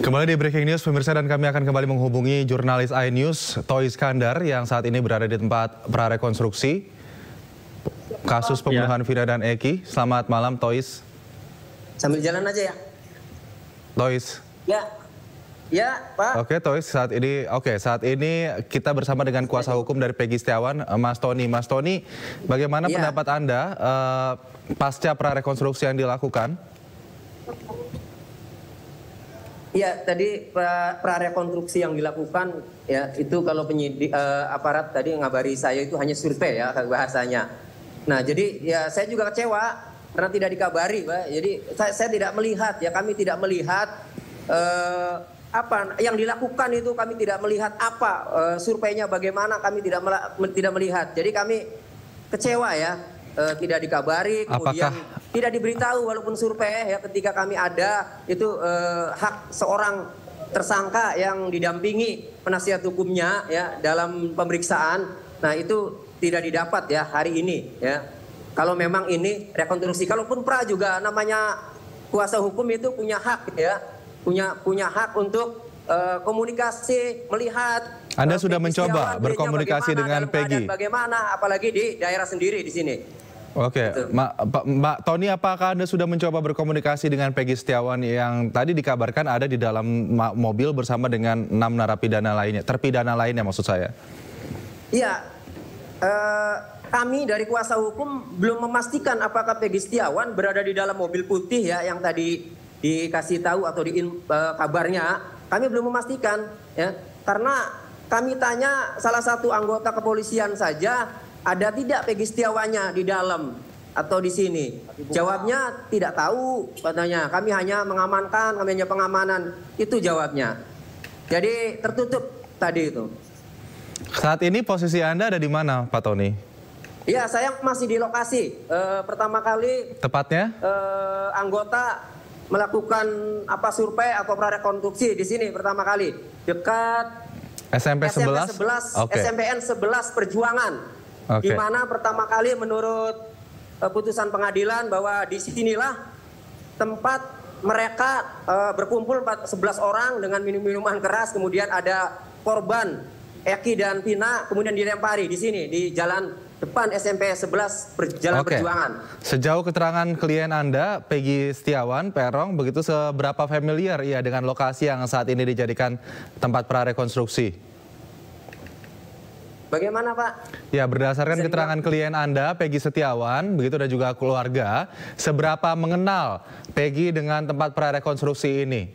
Kembali di Breaking News, pemirsa, dan kami akan kembali menghubungi jurnalis iNews, Toy Iskandar, yang saat ini berada di tempat prarekonstruksi kasus pembunuhan Vina dan Eki. Selamat malam, Toys. Sambil jalan aja ya. Toys. Ya, Pak. Oke, Toys, saat ini kita bersama dengan kuasa hukum dari Peggy Setiawan, Mas Tony. Mas Tony, bagaimana pendapat Anda pasca prarekonstruksi yang dilakukan? Ya, tadi prarekonstruksi yang dilakukan ya itu kalau penyidik aparat tadi ngabari saya itu hanya survei ya bahasanya. Nah, jadi ya saya juga kecewa karena tidak dikabari, Pak. Jadi saya tidak melihat ya, kami tidak melihat apa yang dilakukan itu, kami tidak melihat apa surveinya bagaimana, kami tidak melihat. Jadi kami kecewa ya, tidak dikabari, kemudian tidak diberitahu walaupun survei ya, ketika kami ada itu hak seorang tersangka yang didampingi penasihat hukumnya ya dalam pemeriksaan. Nah, itu tidak didapat ya hari ini ya. Kalau memang ini rekonstruksi, kalaupun pra juga namanya kuasa hukum itu punya hak ya, punya hak untuk komunikasi, melihat. Anda sudah mencoba berkomunikasi dengan Peggy? Bagaimana, apalagi di daerah sendiri di sini. Oke, Mbak Tony, apakah Anda sudah mencoba berkomunikasi dengan Peggy Setiawan yang tadi dikabarkan ada di dalam mobil bersama dengan 6 narapidana lainnya, terpidana lainnya maksud saya? Iya, kami dari kuasa hukum belum memastikan apakah Peggy Setiawan berada di dalam mobil putih ya yang tadi dikasih tahu atau kabarnya. Kami belum memastikan ya, karena kami tanya salah satu anggota kepolisian saja, ada tidak Peggy Setiawannya di dalam atau di sini? Jawabnya tidak tahu katanya. Kami hanya mengamankan, kami hanya pengamanan. Itu jawabnya. Jadi tertutup tadi itu. Saat ini posisi Anda ada di mana, Pak Tony? Ya, saya masih di lokasi. Pertama kali. Tepatnya? Anggota melakukan survei atau prarekonstruksi di sini pertama kali dekat SMP 11. SMPN 11 Perjuangan. Di mana pertama kali menurut putusan pengadilan bahwa disinilah tempat mereka berkumpul 11 orang dengan minuman keras, kemudian ada korban Eki dan Vina kemudian dilempari di sini di jalan depan SMP 11 Jalan Perjuangan. Sejauh keterangan klien Anda, Peggy Setiawan, Perong, begitu seberapa familiar ia dengan lokasi yang saat ini dijadikan tempat prarekonstruksi? Bagaimana, Pak? Ya, berdasarkan keterangan klien Anda, Peggy Setiawan, begitu dan juga keluarga, seberapa mengenal Peggy dengan tempat prarekonstruksi ini?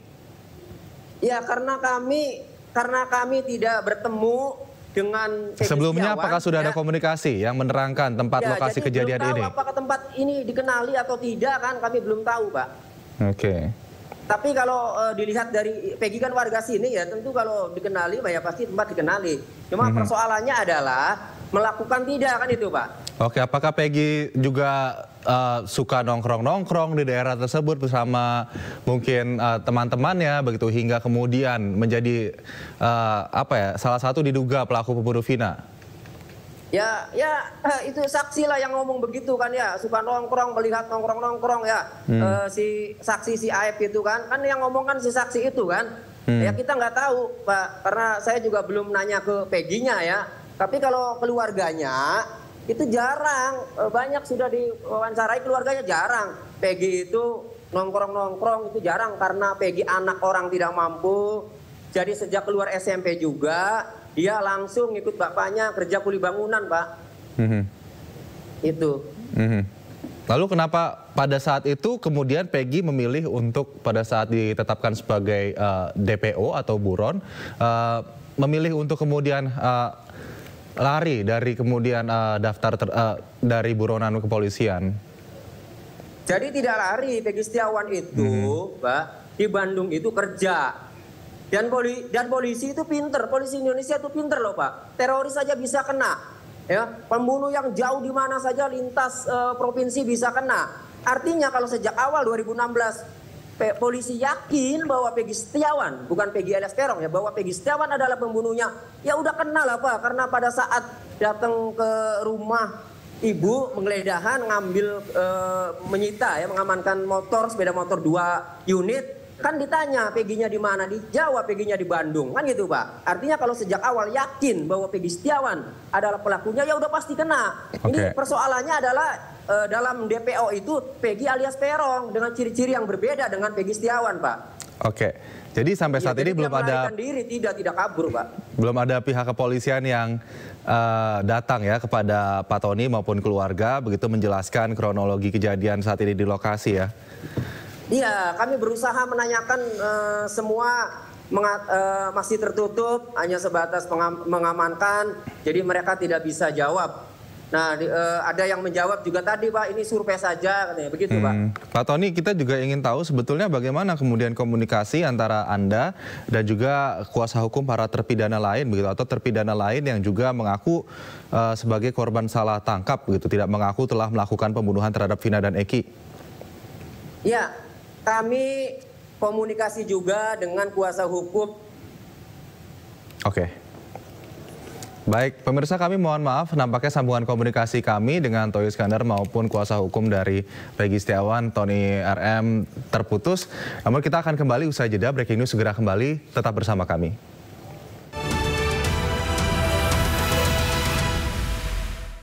Ya, karena kami tidak bertemu dengan Peggy sebelumnya, Setiawan, apakah sudah ada komunikasi yang menerangkan tempat lokasi kejadian belum tahu ini? Apakah tempat ini dikenali atau tidak kan kami belum tahu, Pak. Oke. Tapi kalau dilihat dari Peggy kan warga sini ya, tentu kalau dikenali ya pasti tempat dikenali. Cuma persoalannya adalah melakukan tidak kan itu, Pak. Oke, apakah Peggy juga suka nongkrong-nongkrong di daerah tersebut bersama mungkin teman-temannya begitu hingga kemudian menjadi salah satu diduga pelaku pembunuh Vina? Ya, itu saksi lah yang ngomong begitu kan ya, suka nongkrong, melihat nongkrong ya. Si saksi si Aib itu kan yang ngomong kan si saksi itu kan. Ya kita nggak tahu, Pak, karena saya juga belum nanya ke Peggy-nya ya. Tapi kalau keluarganya itu jarang, banyak sudah diwawancarai keluarganya jarang. Peggy itu nongkrong itu jarang karena Peggy anak orang tidak mampu. Jadi sejak keluar SMP juga dia langsung ikut bapaknya kerja kuli bangunan, Pak. Itu. Lalu kenapa pada saat itu kemudian Peggy memilih untuk pada saat ditetapkan sebagai DPO atau buron, memilih untuk kemudian lari dari kemudian daftar dari buronan kepolisian? Jadi tidak lari, Peggy Setiawan itu, Pak, di Bandung itu kerja. Dan polisi itu pinter, polisi Indonesia itu pinter loh, Pak. Teroris saja bisa kena, ya. Pembunuh yang jauh di mana saja lintas provinsi bisa kena. Artinya kalau sejak awal 2016 polisi yakin bahwa Peggy Setiawan, bukan Peggy alias Perong ya, bahwa Peggy Setiawan adalah pembunuhnya, ya udah kenal lah, Pak. Karena pada saat datang ke rumah ibu menggeledahan, ngambil menyita ya, mengamankan motor, sepeda motor 2 unit. kan ditanya Peggy-nya di mana, dijawab Peggy-nya di Bandung, kan gitu Pak. Artinya kalau sejak awal yakin bahwa Peggy Setiawan adalah pelakunya, ya udah pasti kena. Ini persoalannya adalah dalam DPO itu Peggy alias Peron dengan ciri-ciri yang berbeda dengan Peggy Setiawan, Pak. Oke. Jadi sampai saat ini belum ada diri, tidak kabur, Pak. Belum ada pihak kepolisian yang datang ya kepada Pak Tony maupun keluarga begitu menjelaskan kronologi kejadian saat ini di lokasi ya. Iya, kami berusaha menanyakan semua masih tertutup, hanya sebatas mengamankan, jadi mereka tidak bisa jawab. Nah, ada yang menjawab juga tadi, Pak, ini survei saja, katanya begitu, Pak. Pak Tony, kita juga ingin tahu sebetulnya bagaimana kemudian komunikasi antara Anda dan juga kuasa hukum para terpidana lain, begitu, atau terpidana lain yang juga mengaku sebagai korban salah tangkap, begitu, tidak mengaku telah melakukan pembunuhan terhadap Vina dan Eki. Ya, kami komunikasi juga dengan kuasa hukum. Oke. Baik, pemirsa, kami mohon maaf nampaknya sambungan komunikasi kami dengan Toyo Iskandar maupun kuasa hukum dari Peggy Setiawan, Tony RM terputus. Namun kita akan kembali usai jeda, breaking news segera kembali, tetap bersama kami.